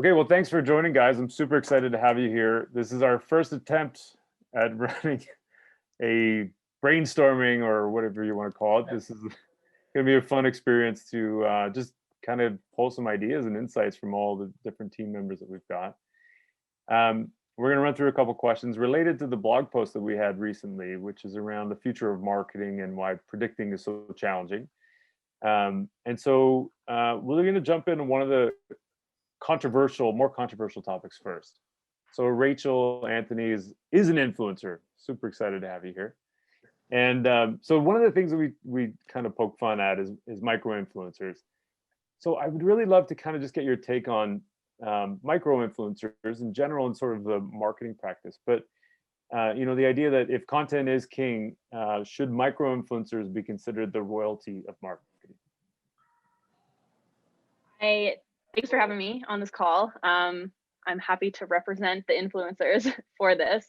Okay, well, thanks for joining, guys. I'm super excited to have you here. This is our first attempt at running a brainstorming or whatever you want to call it. This is going to be a fun experience to just kind of pull some ideas and insights from all the different team members that we've got. We're going to run through a couple questions related to the blog post that we had recently, which is around the future of marketing and why predicting is so challenging. So we're going to jump into one of the more controversial topics first. So Rachel Anthony is an influencer. Super excited to have you here. And so one of the things that we kind of poke fun at is micro influencers. So I would really love to kind of just get your take on micro influencers in general and sort of the marketing practice. But the idea that if content is king, should micro influencers be considered the royalty of marketing? Thanks for having me on this call. I'm happy to represent the influencers for this.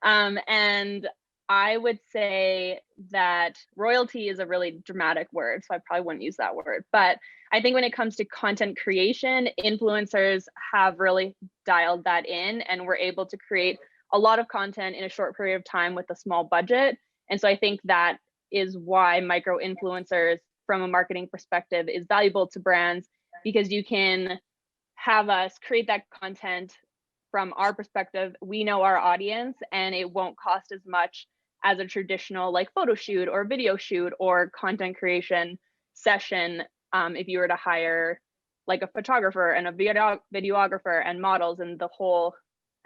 And I would say that royalty is a really dramatic word, so I probably wouldn't use that word. But I think when it comes to content creation, influencers have really dialed that in, and we're able to create a lot of content in a short period of time with a small budget. And so I think that is why micro influencers, from a marketing perspective, is valuable to brands, because you can have us create that content from our perspective. We know our audience, and it won't cost as much as a traditional like photo shoot or video shoot or content creation session if you were to hire like a photographer and a videographer and models and the whole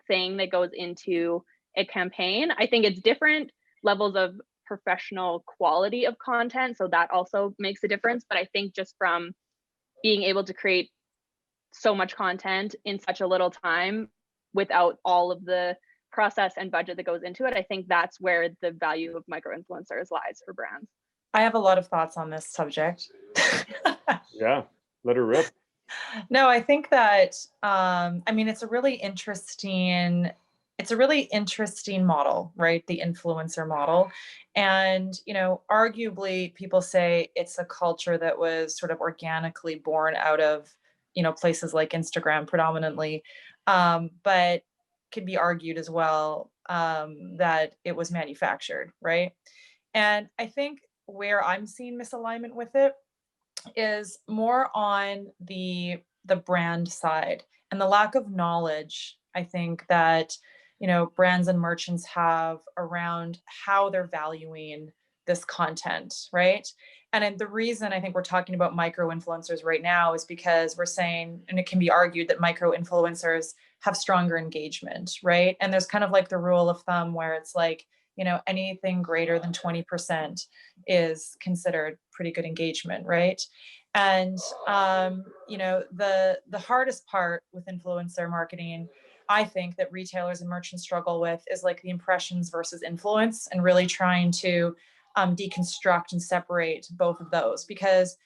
thing that goes into a campaign. I think it's different levels of professional quality of content, so that also makes a difference. But I think just from being able to create so much content in such a little time without all of the process and budget that goes into it, I think that's where the value of micro influencers lies for brands. I have a lot of thoughts on this subject. Yeah, let her rip. No, I think that, it's a really interesting model, right? The influencer model. And, arguably people say it's a culture that was sort of organically born out of, places like Instagram predominantly. But could be argued as well that it was manufactured, right? And I think where I'm seeing misalignment with it is more on the brand side and the lack of knowledge, I think, that brands and merchants have around how they're valuing this content, right? And the reason I think we're talking about micro influencers right now is because we're saying, and it can be argued, that micro influencers have stronger engagement, right? And there's kind of like the rule of thumb where it's like, anything greater than 20% is considered pretty good engagement, right? And the hardest part with influencer marketing, I think, that retailers and merchants struggle with is like the impressions versus influence, and really trying to deconstruct and separate both of those, because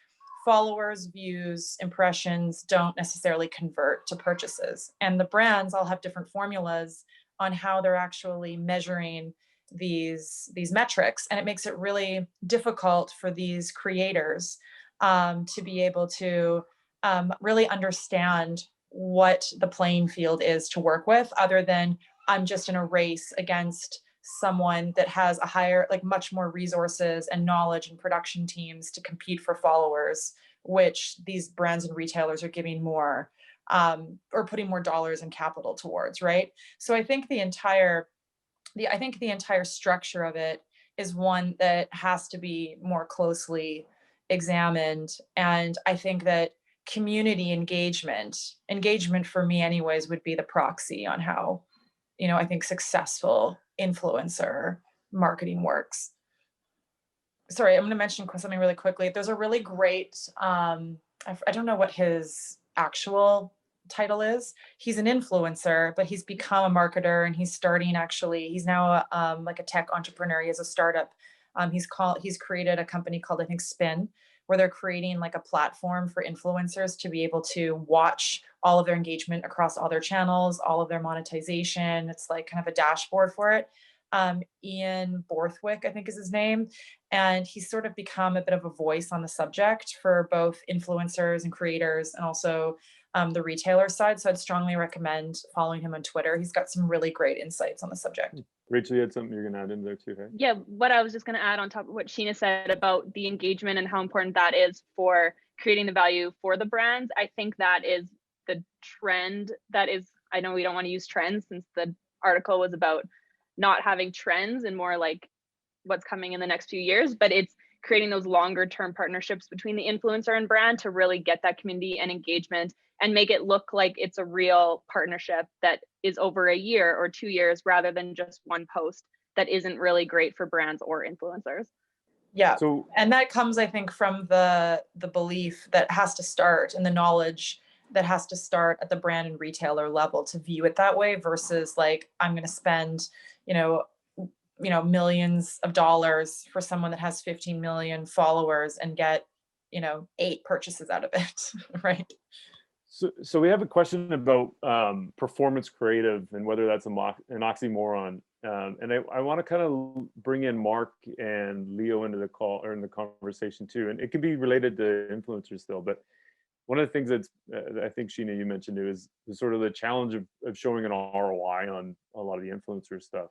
followers, views, impressions don't necessarily convert to purchases. And the brands all have different formulas on how they're actually measuring these metrics. And it makes it really difficult for these creators to be able to really understand what the playing field is to work with, other than I'm just in a race against someone that has a higher, like much more resources and knowledge and production teams to compete for followers, which these brands and retailers are giving more or putting more dollars and capital towards, right? So I think the entire structure of it is one that has to be more closely examined. And I think that community engagement for me anyways would be the proxy on how, I think successful influencer marketing works. Sorry, I'm going to mention something really quickly. There's a really great, I don't know what his actual title is. He's an influencer, but he's become a marketer, and he's now like a tech entrepreneur. He has a startup. He's created a company called, I think, Spin, where they're creating like a platform for influencers to be able to watch all of their engagement across all their channels, all of their monetization. It's like kind of a dashboard for it. Ian Borthwick, I think is his name. And he's sort of become a bit of a voice on the subject for both influencers and creators, and also the retailer side. So I'd strongly recommend following him on Twitter. He's got some really great insights on the subject. Rachel, you had something you're gonna add in there too, right? Yeah, what I was just going to add on top of what Sheena said about the engagement and how important that is for creating the value for the brands. I think that is the trend that is, I know we don't want to use trends since the article was about not having trends and more like what's coming in the next few years, but it's creating those longer term partnerships between the influencer and brand to really get that community and engagement and make it look like it's a real partnership that is over a year or 2 years rather than just one post that isn't really great for brands or influencers. Yeah. So, And that comes, I think, from the belief that has to start and the knowledge that has to start at the brand and retailer level to view it that way versus like, I'm going to spend, millions of dollars for someone that has 15 million followers and get, 8 purchases out of it, right? So we have a question about performance creative and whether that's an oxymoron. And I want to kind of bring in Mark and Leo into the call or in the conversation too. And it could be related to influencers still, but one of the things that's I think Sheena you mentioned too is sort of the challenge of showing an ROI on a lot of the influencer stuff.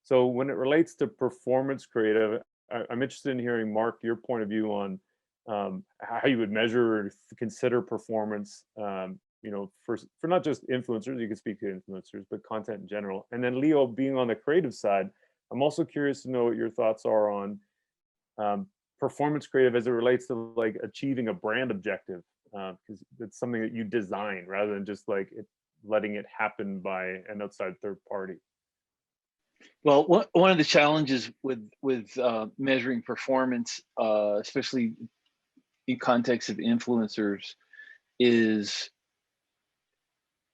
So when it relates to performance creative, I'm interested in hearing, Mark, your point of view on how you would measure or consider performance, for not just influencers, you can speak to influencers, but content in general. And then Leo, being on the creative side, I'm also curious to know what your thoughts are on performance creative as it relates to like achieving a brand objective, because it's something that you design rather than just like letting it happen by an outside third party. Well, one of the challenges with measuring performance, especially in context of influencers, is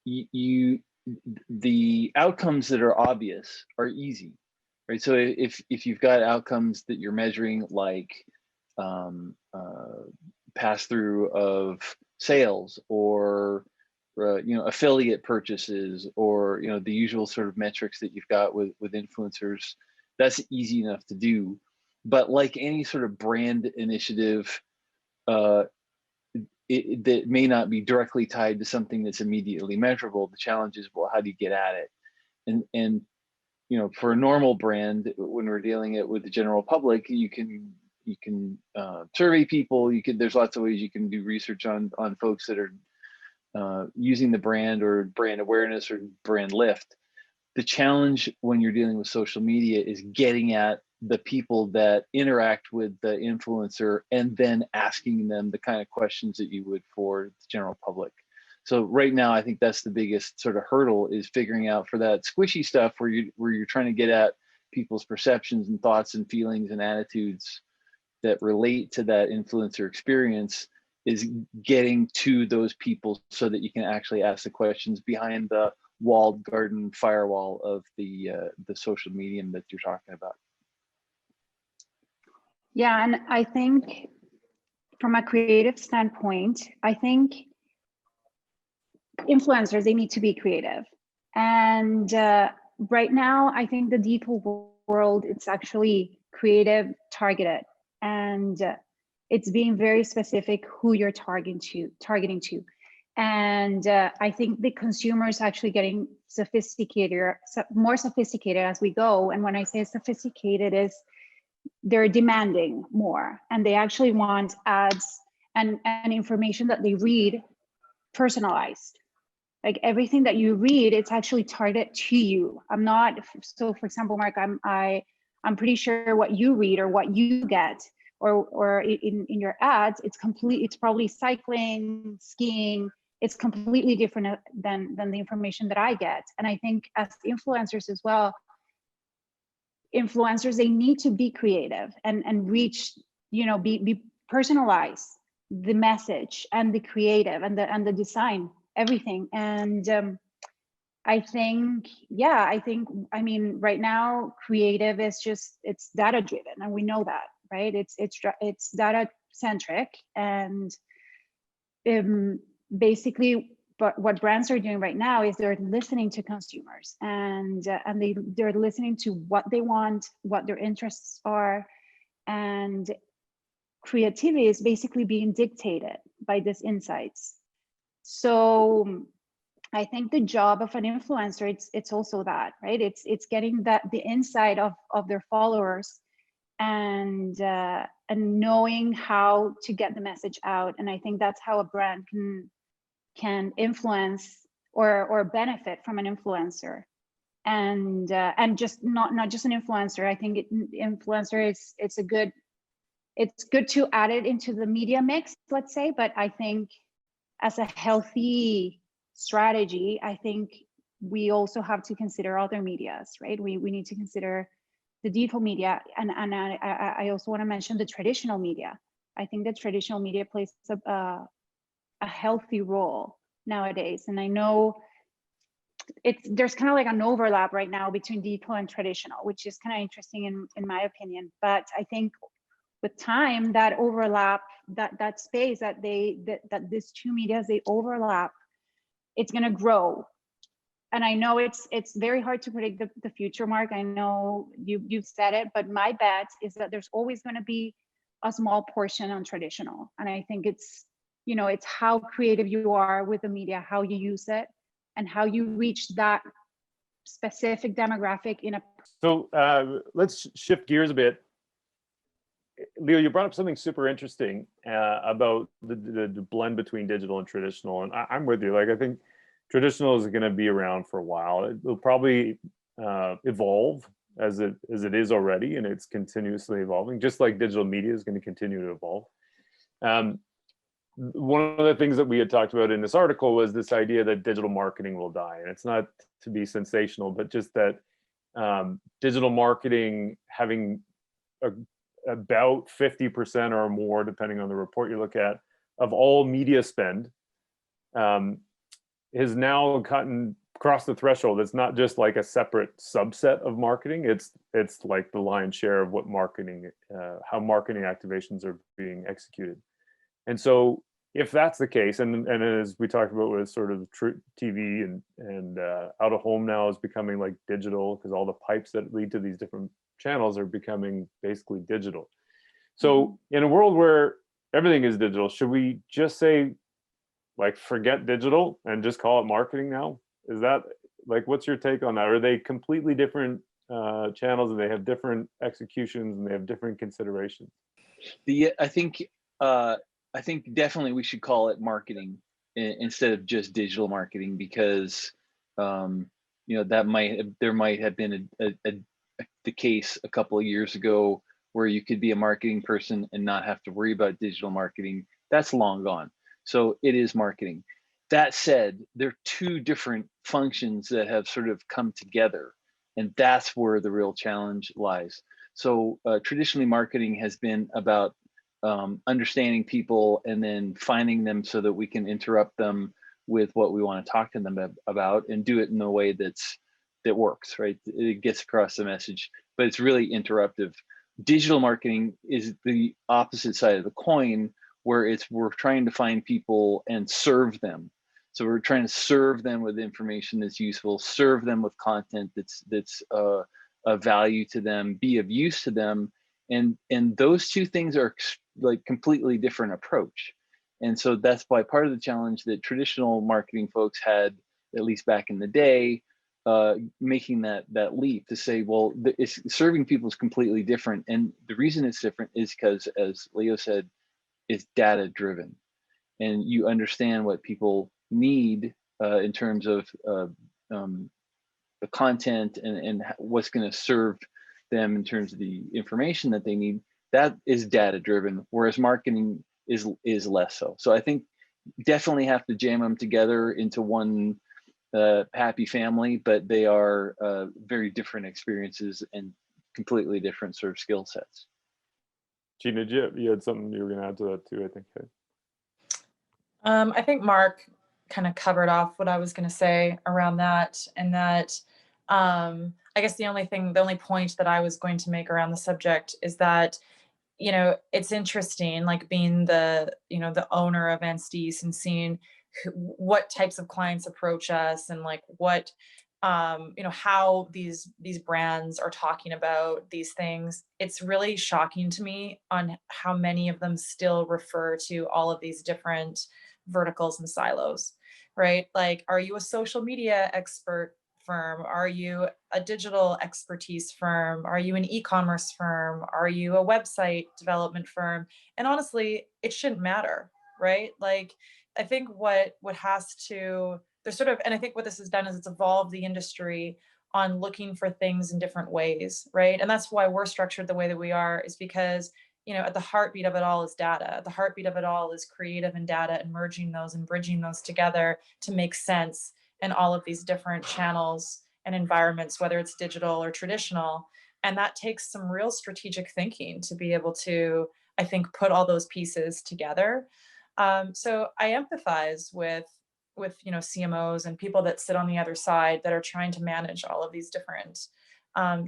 the outcomes that are obvious are easy, right? So if you've got outcomes that you're measuring like pass through of sales or affiliate purchases or the usual sort of metrics that you've got with influencers, that's easy enough to do. But like any sort of brand initiative that may not be directly tied to something that's immediately measurable, the challenge is, well, how do you get at it? And for a normal brand, when we're dealing it with the general public, you can survey people. There's lots of ways you can do research on folks that are using the brand or brand awareness or brand lift. The challenge when you're dealing with social media is getting at the people that interact with the influencer and then asking them the kind of questions that you would for the general public. So right now, I think that's the biggest sort of hurdle, is figuring out for that squishy stuff where you're trying to get at people's perceptions and thoughts and feelings and attitudes that relate to that influencer experience, is getting to those people so that you can actually ask the questions behind the walled garden firewall of the social medium that you're talking about. Yeah, and I think from a creative standpoint, I think influencers, they need to be creative. And right now, I think the default world, it's actually creative targeted. And it's being very specific who you're targeting to. And I think the consumer is actually getting more sophisticated as we go. And when I say sophisticated, is they're demanding more, and they actually want ads and information that they read personalized. Like everything that you read, it's actually targeted to you. So for example, Mark, I'm pretty sure what you read or what you get or in your ads, it's probably cycling, skiing. It's completely different than the information that I get. And I think as influencers as well, influencers, they need to be creative and reach, be personalized, the message and the creative and the design, everything. And I think, right now, creative is it's data driven, and we know that, right? It's data centric, and basically, but what brands are doing right now is they're listening to consumers, and they're listening to what they want, what their interests are, and creativity is basically being dictated by these insights. So I think the job of an influencer, it's also that, right? It's getting the insight of their followers, and knowing how to get the message out. And I think that's how a brand can influence or benefit from an influencer. And just not just an influencer. I think influencer it's good to add it into the media mix, let's say, but I think as a healthy strategy, I think we also have to consider other medias, right? We need to consider the digital media, and I also want to mention the traditional media. I think the traditional media plays a healthy role nowadays, and I know there's kind of like an overlap right now between digital and traditional, which is kind of interesting in my opinion. But I think with time, that overlap, that space that these two medias, they overlap, it's going to grow. And I know it's very hard to predict the future, Mark. I know you've said it, but my bet is that there's always going to be a small portion on traditional. And I think it's how creative you are with the media, how you use it, and how you reach that specific demographic in a. So let's shift gears a bit. Leo, you brought up something super interesting about the blend between digital and traditional, and I'm with you. Like, I think traditional is going to be around for a while. It will probably evolve as it is already, and it's continuously evolving. Just like digital media is going to continue to evolve. One of the things that we had talked about in this article was this idea that digital marketing will die, and it's not to be sensational, but just that digital marketing having about 50% or more, depending on the report you look at, of all media spend has now crossed the threshold. It's not just like a separate subset of marketing. It's like the lion's share of what marketing, how marketing activations are being executed. And so if that's the case, and as we talked about with sort of TV and out of home now is becoming like digital, because all the pipes that lead to these different channels are becoming basically digital. So in a world where everything is digital, should we just say, like, forget digital and just call it marketing now? Is that, like, what's your take on that? Are they completely different channels, and they have different executions, and they have different considerations? I think definitely we should call it marketing instead of just digital marketing, because there might have been the case a couple of years ago where you could be a marketing person and not have to worry about digital marketing. That's long gone. So it is marketing. That said, there are two different functions that have sort of come together, and that's where the real challenge lies. So traditionally, marketing has been about understanding people and then finding them so that we can interrupt them with what we want to talk to them about, and do it in a way that works, right? It gets across the message, but it's really interruptive. Digital marketing is the opposite side of the coin, where we're trying to find people and serve them. So we're trying to serve them with information that's useful, serve them with content that's of value to them, be of use to them, and those two things are like completely different approach. And so that's why part of the challenge that traditional marketing folks had, at least back in the day, making that leap to say, well, serving people is completely different. And the reason it's different is because, as Leo said, it's data driven, and you understand what people need in terms of the content and what's going to serve them in terms of the information that they need. That is data driven, whereas marketing is less so. So I think definitely have to jam them together into one happy family, but they are very different experiences and completely different sort of skill sets. Gina, you had something you were going to add to that too, I think. I think Mark kind of covered off what I was going to say around that, and that I guess the only point that I was going to make around the subject is that, it's interesting, like being the owner of Anstice and seeing what types of clients approach us, and like what how these brands are talking about these things. It's really shocking to me on how many of them still refer to all of these different verticals and silos, right? Like, are you a social media expert firm? Are you a digital expertise firm? Are you an e-commerce firm? Are you a website development firm? And honestly, it shouldn't matter, right? Like, I think what has to, there's sort of, and I think what this has done is it's evolved the industry on looking for things in different ways, right? And that's why we're structured the way that we are, is because, you know, at the heartbeat of it all is data. The heartbeat of it all is creative and data, and merging those and bridging those together to make sense in all of these different channels and environments, whether it's digital or traditional. And that takes some real strategic thinking to be able to, I think, put all those pieces together. So I empathize with you know, CMOs and people that sit on the other side that are trying to manage all of these different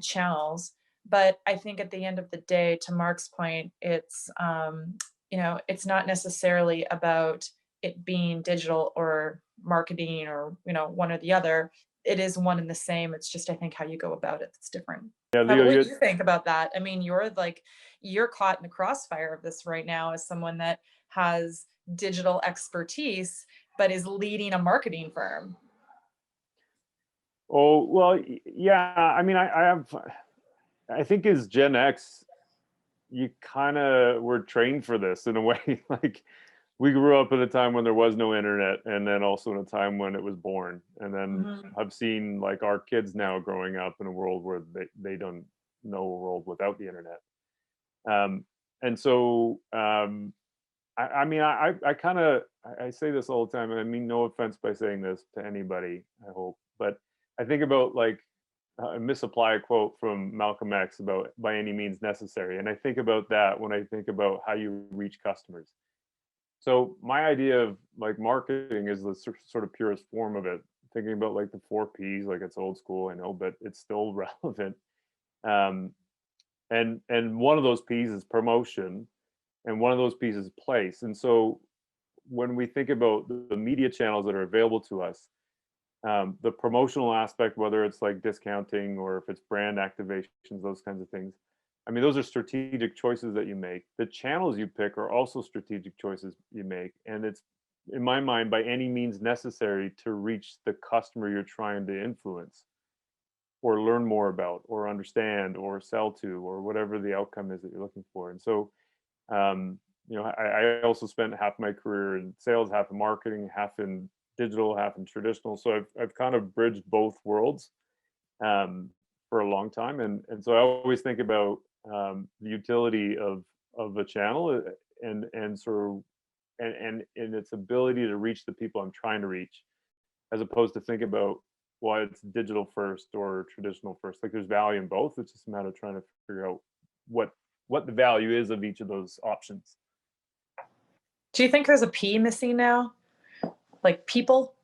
channels. But I think at the end of the day, to Mark's point, it's you know, it's not necessarily about it being digital or marketing or, you know, one or the other. It is one and the same. It's just, I think, how you go about it that's different. Yeah, Leo, What do you think about that? I mean, you're caught in the crossfire of this right now as someone that has digital expertise but is leading a marketing firm. Oh, well, yeah, I mean, I think as Gen X, you kind of were trained for this in a way. Like, we grew up at a time when there was no internet, and then also in a time when it was born. And then I've seen like our kids now growing up in a world where they don't know a world without the internet. And so, I mean, I kind of, I say this all the time, and I mean no offense by saying this to anybody, I hope, but I think about, like, I misapply a quote from Malcolm X about by any means necessary. And I think about that when I think about how you reach customers. So my idea of like marketing is the sort of purest form of it, thinking about like the 4 Ps, like it's old school, I know, but it's still relevant. And one of those Ps is promotion, and one of those Ps is place. And so when we think about the media channels that are available to us, the promotional aspect, whether it's like discounting or if it's brand activations, those kinds of things, I mean, those are strategic choices that you make. The channels you pick are also strategic choices you make. And it's, in my mind, by any means necessary to reach the customer you're trying to influence or learn more about or understand or sell to, or whatever the outcome is that you're looking for. And so, you know, I also spent half my career in sales, half in marketing, half in digital, half in traditional. So I've kind of bridged both worlds for a long time. And so I always think about the utility of a channel and sort of and its ability to reach the people I'm trying to reach, as opposed to think about, well, it's digital first or traditional first. Like, there's value in both. It's just a matter of trying to figure out what the value is of each of those options. Do you think there's a P missing now? Like people,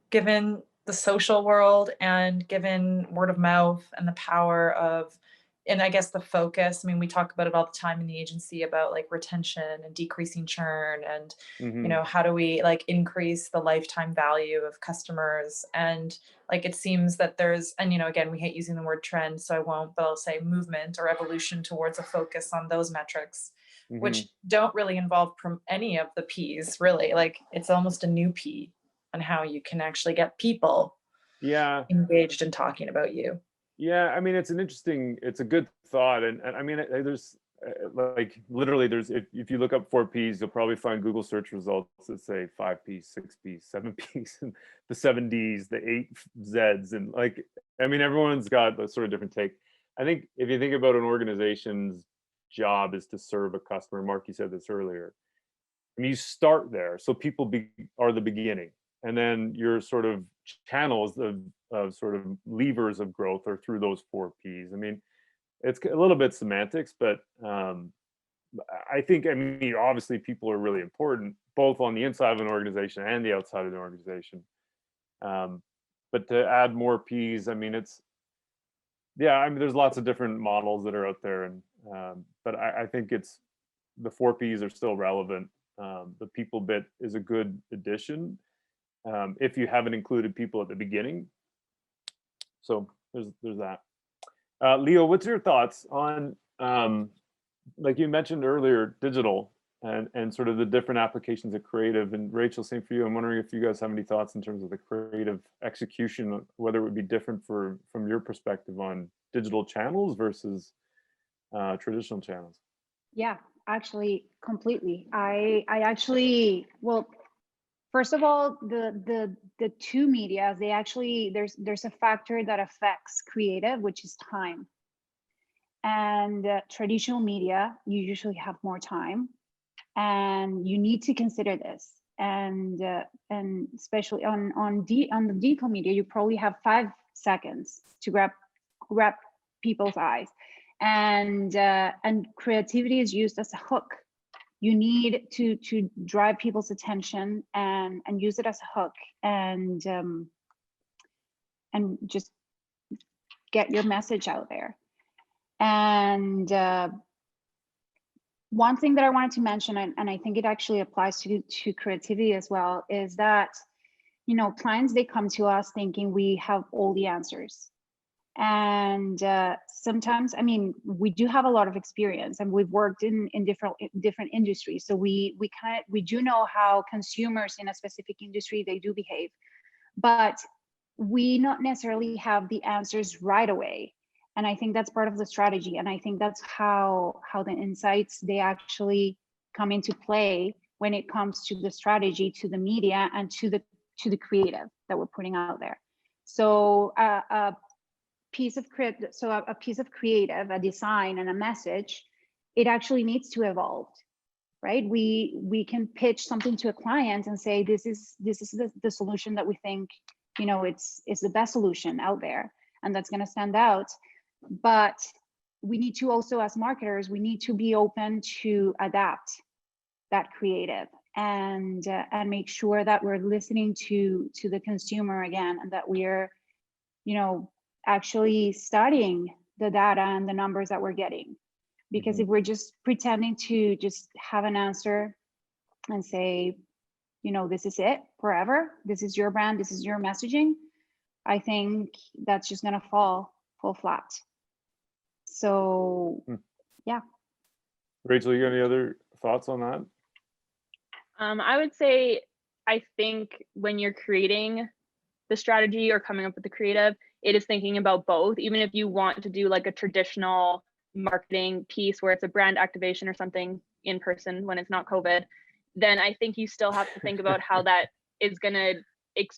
given the social world and given word of mouth and the power of, and I guess the focus, I mean, we talk about it all the time in the agency about like retention and decreasing churn and, you know, how do we like increase the lifetime value of customers? And like, it seems that there's, and, you know, again, we hate using the word trend, so I won't, but I'll say movement or evolution towards a focus on those metrics, which don't really involve any of the Ps, really. Like, it's almost a new P on how you can actually get people engaged in talking about you. Yeah, I mean, it's a good thought. And I mean, there's like literally if you look up 4 Ps, you'll probably find Google search results that say 5 Ps, 6 Ps, 7 Ps, and the 7 Ds, the 8 Zs. And like, I mean, everyone's got a sort of different take. I think if you think about an organization's job is to serve a customer, Mark, you said this earlier. I mean, you start there. So people are the beginning. And then your sort of channels of sort of levers of growth are through those 4 Ps. I mean, it's a little bit semantics, but I think, I mean, obviously people are really important, both on the inside of an organization and the outside of the organization. But to add more Ps, I mean, I mean, there's lots of different models that are out there. And but I think the 4 Ps are still relevant. The people bit is a good addition. If you haven't included people at the beginning. So there's that. Leo, what's your thoughts on, like you mentioned earlier, digital and sort of the different applications of creative. And Rachel, same for you. I'm wondering if you guys have any thoughts in terms of the creative execution, whether it would be different from your perspective on digital channels versus traditional channels. Yeah, actually, completely. I actually, well, first of all, the two medias, they actually, there's a factor that affects creative, which is time. And traditional media, you usually have more time, and you need to consider this. And especially on the digital media, you probably have 5 seconds to grab people's eyes, and creativity is used as a hook. You need to drive people's attention and use it as a hook, and just get your message out there. And one thing that I wanted to mention, and I think it actually applies to creativity as well, is that, you know, clients, they come to us thinking we have all the answers. And sometimes, I mean, we do have a lot of experience, and we've worked in different industries. So we do know how consumers in a specific industry, they do behave, but we not necessarily have the answers right away. And I think that's part of the strategy. And I think that's how the insights, they actually come into play when it comes to the strategy, to the media, and to the creative that we're putting out there. So a piece of creative, a design and a message, it actually needs to evolve, right? We can pitch something to a client and say, this is the solution that we think, you know, it's the best solution out there, and that's going to stand out. But we need to also, as marketers, we need to be open to adapt that creative and make sure that we're listening to the consumer again, and that we're, you know, actually studying the data and the numbers that we're getting. Because if we're just pretending to just have an answer and say, you know, this is it forever, this is your brand, this is your messaging, I think that's just going to fall flat. So yeah. Rachel, you got any other thoughts on that? I would say, I think when you're creating the strategy or coming up with the creative, it is thinking about both. Even if you want to do like a traditional marketing piece where it's a brand activation or something in person when it's not COVID, then I think you still have to think about how that is going to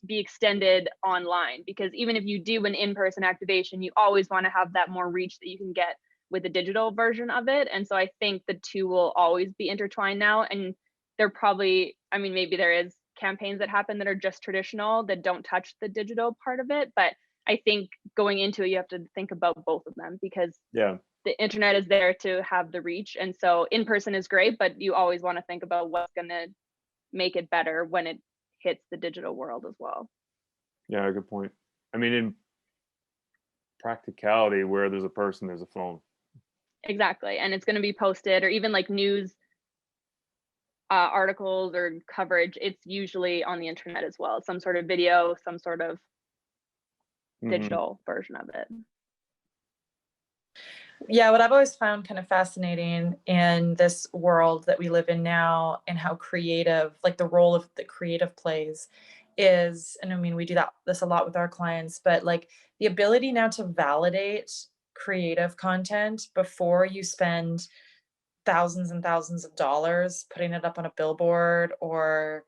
be extended online. Because even if you do an in-person activation, you always want to have that more reach that you can get with the digital version of it. And so I think the two will always be intertwined now. And they're probably, I mean, maybe there is campaigns that happen that are just traditional that don't touch the digital part of it, but I think going into it, you have to think about both of them, because the internet is there to have the reach. And so in person is great, but you always want to think about what's going to make it better when it hits the digital world as well. Yeah, good point. I mean, in practicality, where there's a person, there's a phone. Exactly. And it's going to be posted, or even like news articles or coverage, it's usually on the internet as well. Some sort of video, some sort of digital version of it. Yeah, what I've always found kind of fascinating in this world that we live in now, and how creative, like the role of the creative plays is, and I mean, we do this a lot with our clients, but like the ability now to validate creative content before you spend thousands and thousands of dollars putting it up on a billboard, or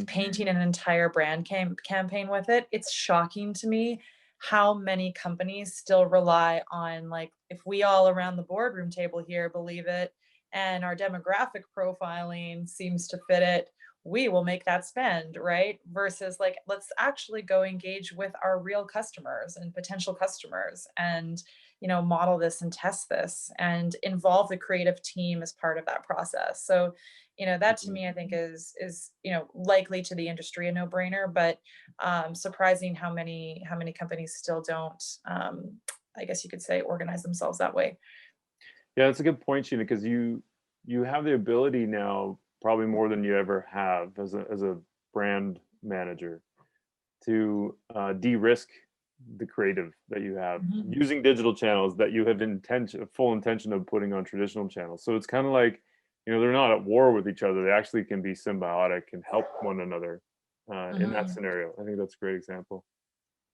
painting an entire brand campaign with it. It's shocking to me how many companies still rely on, like, if we all around the boardroom table here believe it and our demographic profiling seems to fit it, we will make that spend, right? Versus like, let's actually go engage with our real customers and potential customers, and model this and test this and involve the creative team as part of that process. So that to me, I think is likely to the industry a no-brainer, but surprising how many companies still don't, I guess you could say, organize themselves that way. Yeah, that's a good point, Sheena, because you have the ability now, probably more than you ever have as a brand manager, to de-risk the creative that you have using digital channels that you have full intention of putting on traditional channels. So it's kind of like, they're not at war with each other. They actually can be symbiotic and help one another in that scenario. I think that's a great example.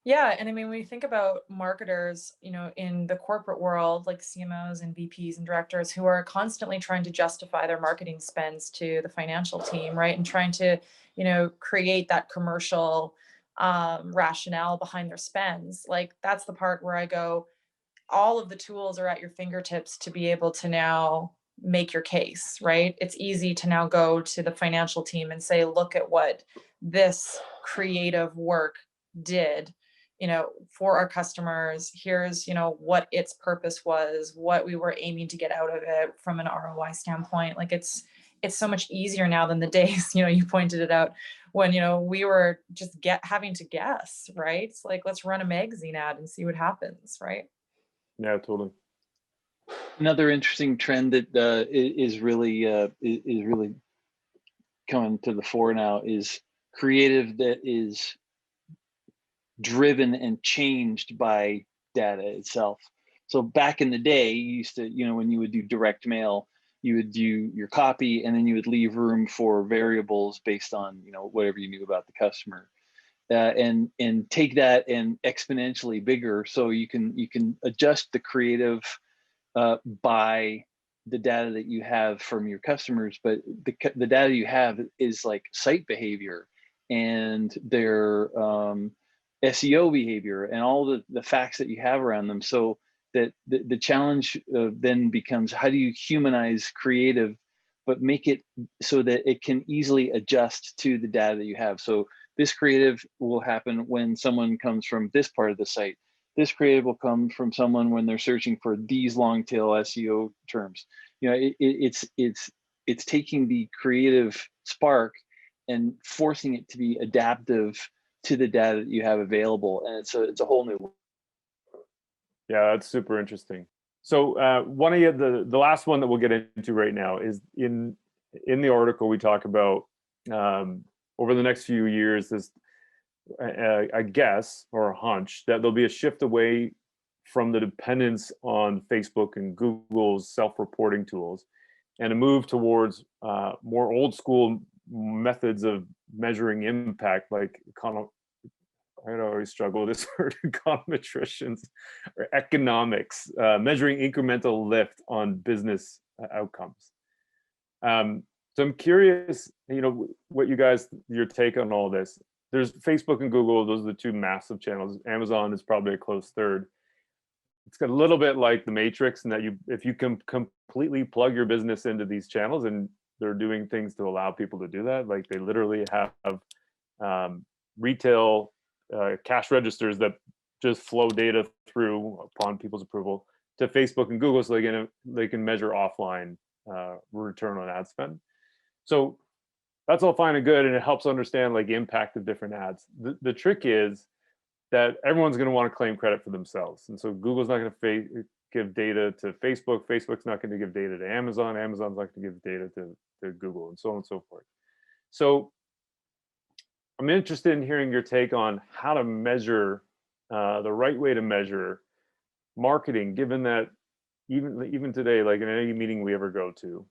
Yeah, and I mean, when you think about marketers, in the corporate world, like CMOs and VPs and directors who are constantly trying to justify their marketing spends to the financial team, right? And trying to, create that commercial rationale behind their spends. Like that's the part where I go, all of the tools are at your fingertips to be able to now make your case, right? It's easy to now go to the financial team and say, look at what this creative work did, for our customers. Here's, what its purpose was, what we were aiming to get out of it from an ROI standpoint. Like it's so much easier now than the days, you pointed it out, when, we were just having to guess, right? It's like, let's run a magazine ad and see what happens, right? Yeah, totally. Another interesting trend that is really coming to the fore now is creative that is driven and changed by data itself. So back in the day, you used to, when you would do direct mail, you would do your copy and then you would leave room for variables based on, whatever you knew about the customer. And take that and exponentially bigger, so you can adjust the creative by the data that you have from your customers, but the data you have is like site behavior and their SEO behavior and all the facts that you have around them. So that the challenge then becomes, how do you humanize creative, but make it so that it can easily adjust to the data that you have. So this creative will happen when someone comes from this part of the site. This creative will come from someone when they're searching for these long tail SEO terms. It's taking the creative spark and forcing it to be adaptive to the data that you have available, and it's a whole new. Yeah, that's super interesting. So one of the last one that we'll get into right now is in the article we talk about over the next few years, this I guess, or a hunch, that there'll be a shift away from the dependence on Facebook and Google's self-reporting tools and a move towards more old school methods of measuring impact, like I always struggle with this word, econometricians or economics, measuring incremental lift on business outcomes. So I'm curious, what your take on all this. There's Facebook and Google, those are the two massive channels. Amazon is probably a close third. It's got a little bit like the Matrix in that if you can completely plug your business into these channels, and they're doing things to allow people to do that. Like they literally have retail cash registers that just flow data through upon people's approval to Facebook and Google, so they can measure offline return on ad spend. So that's all fine and good, and it helps understand like impact of different ads. The trick is that everyone's going to want to claim credit for themselves, and so Google's not going to give data to Facebook. Facebook's not going to give data to Amazon. Amazon's not going to give data to Google, and so on and so forth. So I'm interested in hearing your take on how to measure the right way to measure marketing, given that even today, like in any meeting we ever go to,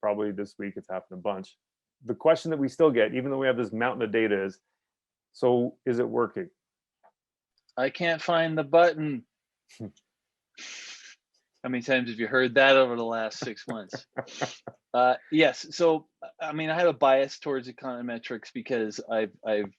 probably this week it's happened a bunch. The question that we still get, even though we have this mountain of data, is, so is it working? I can't find the button. How many times have you heard that over the last 6 months? Yes. So, I mean, I have a bias towards econometrics because I've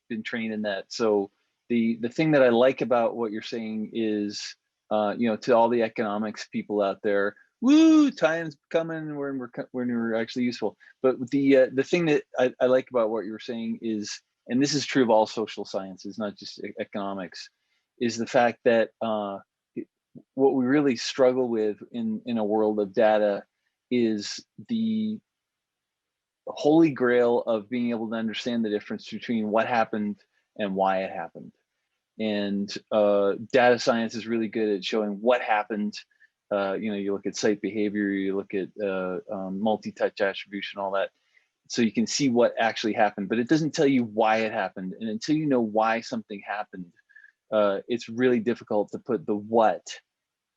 been trained in that. So the thing that I like about what you're saying is, to all the economics people out there, woo, time's coming when we're actually useful. But the thing that I like about what you're saying is, and this is true of all social sciences, not just economics, is the fact that what we really struggle with in a world of data is the holy grail of being able to understand the difference between what happened and why it happened. And data science is really good at showing what happened. You look at site behavior, you look at multi-touch attribution, all that. So you can see what actually happened, but it doesn't tell you why it happened. And until you know why something happened, it's really difficult to put the what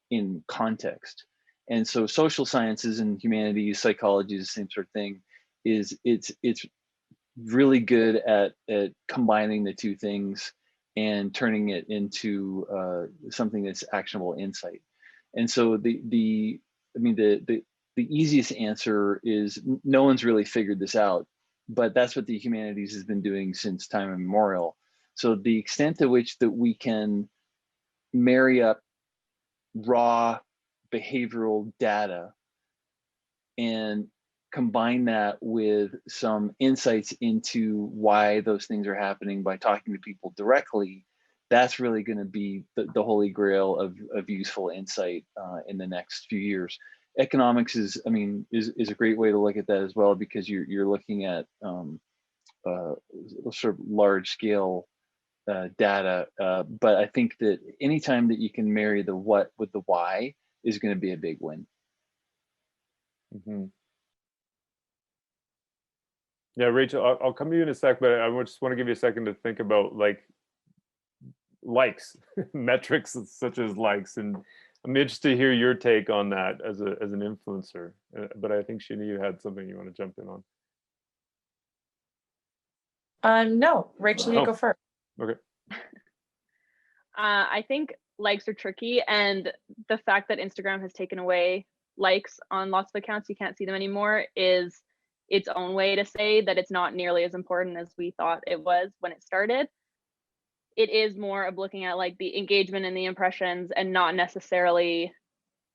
in context. And so social sciences and humanities, psychology is the same sort of thing. It's really good at combining the two things and turning it into something that's actionable insight. And so the easiest answer is no one's really figured this out, but that's what the humanities has been doing since time immemorial. So the extent to which that we can marry up raw behavioral data and combine that with some insights into why those things are happening by talking to people directly, that's really going to be the holy grail of useful insight in the next few years. Economics is a great way to look at that as well, because you're looking at sort of large scale data. But I think that anytime that you can marry the what with the why is going to be a big win. Mm-hmm. Yeah, Rachel, I'll come to you in a sec, but I just want to give you a second to think about like likes, metrics such as likes, and I'm interested to hear your take on that as an influencer. But I think Sheena, you had something you want to jump in on. No, Rachel, you go first. Okay. I think likes are tricky, and the fact that Instagram has taken away likes on lots of accounts, you can't see them anymore, is its own way to say that it's not nearly as important as we thought it was when it started. It is more of looking at like the engagement and the impressions, and not necessarily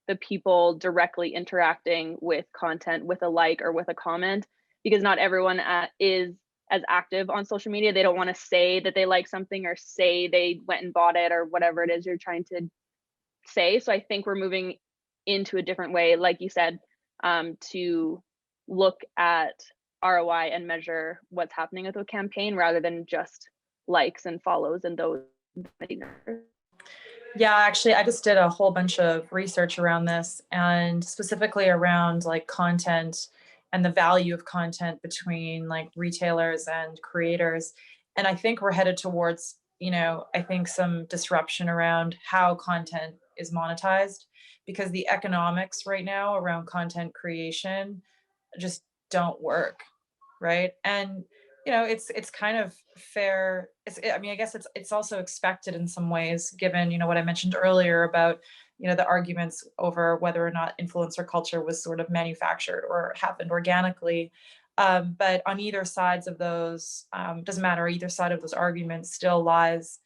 the people directly interacting with content with a like or with a comment, because not everyone is as active on social media. They don't want to say that they like something or say they went and bought it or whatever it is you're trying to say. So I think we're moving into a different way, like you said, to look at ROI and measure what's happening with a campaign rather than just likes and follows and those. Yeah, actually, I just did a whole bunch of research around this, and specifically around like content and the value of content between like retailers and creators. And I think we're headed towards, I think some disruption around how content is monetized, because the economics right now around content creation just don't work, right? And it's kind of fair. I guess it's also expected in some ways, given what I mentioned earlier about the arguments over whether or not influencer culture was sort of manufactured or happened organically. But on either sides of those, doesn't matter, either side of those arguments still lies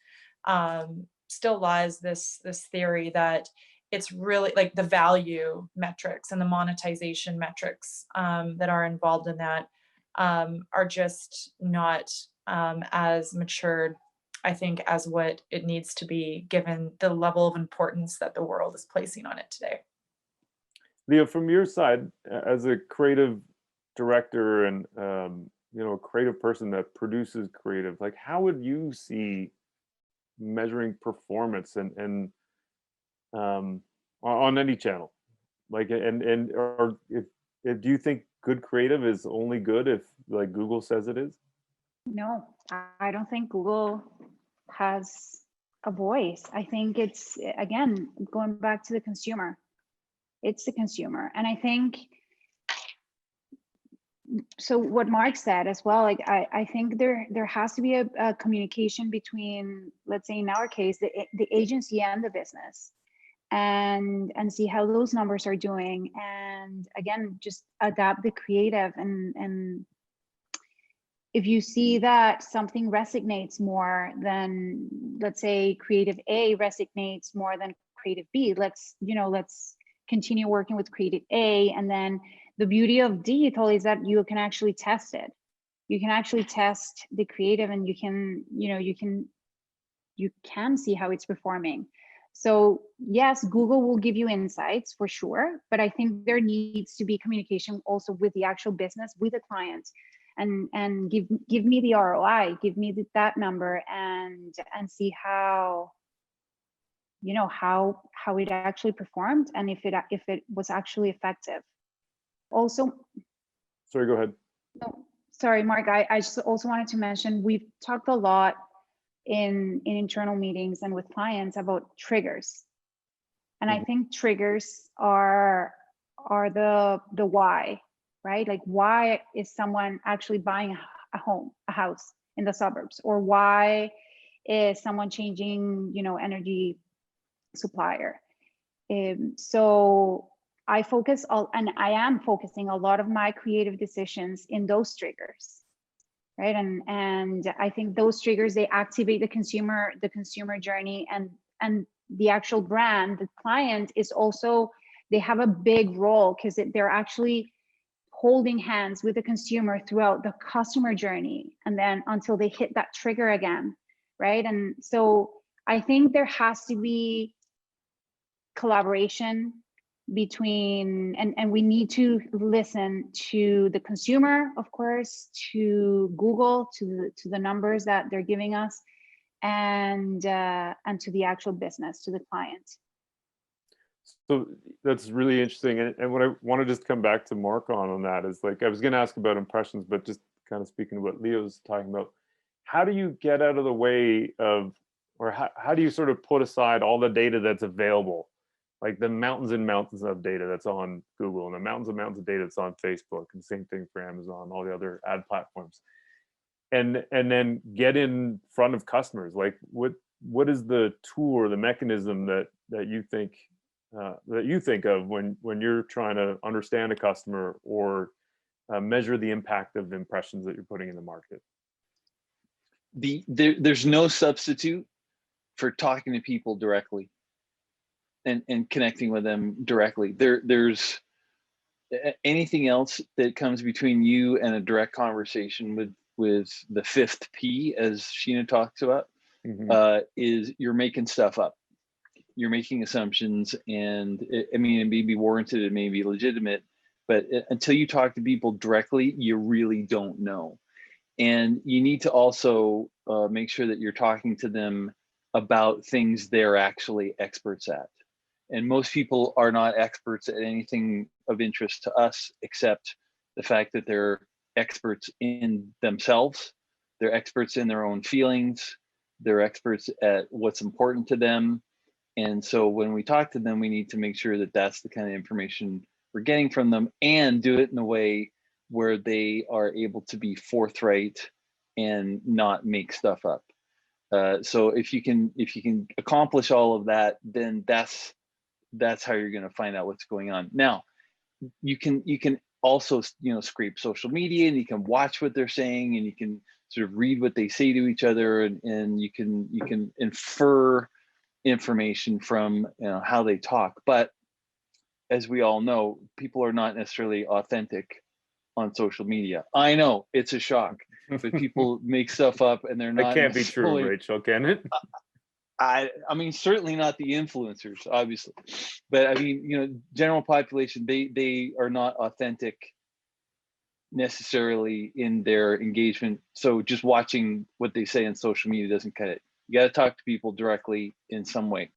this theory that it's really like the value metrics and the monetization metrics that are involved in that are just not as matured, I think, as what it needs to be, given the level of importance that the world is placing on it today. Leo, from your side, as a creative director and a creative person that produces creative, like how would you see measuring performance and on any channel, like or if do you think good creative is only good if like Google says it is? No, I don't think Google has a voice. I think it's, again, going back to the consumer. It's the consumer. And I think, so what Mark said as well, like I think there has to be a communication between, let's say in our case, the agency and the business, and see how those numbers are doing. And again, just adapt the creative, and if you see that something resonates more than, let's say, creative A resonates more than creative B, let's continue working with creative A. And then the beauty of digital is that you can actually test it. You can actually test the creative, and you can see how it's performing. So yes, Google will give you insights for sure, but I think there needs to be communication also with the actual business, with the client, and give me the ROI, give me that number, and see how how it actually performed, and if it was actually effective. Also, sorry, go ahead. No, sorry, Mark. I just also wanted to mention, we've talked a lot in internal meetings and with clients about triggers. And I think triggers are the why, right? Like, why is someone actually buying a house in the suburbs, or why is someone changing, energy supplier? So I focus and I am focusing a lot of my creative decisions in those triggers, right? And I think those triggers, they activate the consumer journey, and the actual brand, the client is also, they have a big role, because they're actually holding hands with the consumer throughout the customer journey, and then until they hit that trigger again, right? And so I think there has to be collaboration between, and we need to listen to the consumer, of course, to Google, to the numbers that they're giving us, and to the actual business, to the client. So that's really interesting. And what I want to just come back to Mark on that is, like, I was going to ask about impressions, but just kind of speaking to what Leo's talking about, how do you get out of the way of, or how do you sort of put aside all the data that's available, like the mountains and mountains of data that's on Google, and the mountains and mountains of data that's on Facebook, and same thing for Amazon, all the other ad platforms, and then get in front of customers? Like, what is the tool or the mechanism that you think of when you're trying to understand a customer, or measure the impact of the impressions that you're putting in the market? There's no substitute for talking to people directly and connecting with them directly. There's anything else that comes between you and a direct conversation with the 5th P, as Sheena talks about, is you're making stuff up. You're making assumptions, and it may be warranted, it may be legitimate, but until you talk to people directly, you really don't know. And you need to also make sure that you're talking to them about things they're actually experts at. And most people are not experts at anything of interest to us, except the fact that they're experts in themselves. They're experts in their own feelings. They're experts at what's important to them. And so when we talk to them, we need to make sure that that's the kind of information we're getting from them, and do it in a way where they are able to be forthright and not make stuff up. So if you can accomplish all of that, then that's how you're going to find out what's going on. Now, you can also scrape social media, and you can watch what they're saying, and you can sort of read what they say to each other, and you can infer information from how they talk. But as we all know, people are not necessarily authentic on social media. I know it's a shock, but people make stuff up, and they're not. It can't be true, Rachel, can it? I mean, certainly not the influencers, obviously, but I mean, general population, they are not authentic necessarily in their engagement. So just watching what they say on social media doesn't cut it. You got to talk to people directly in some way.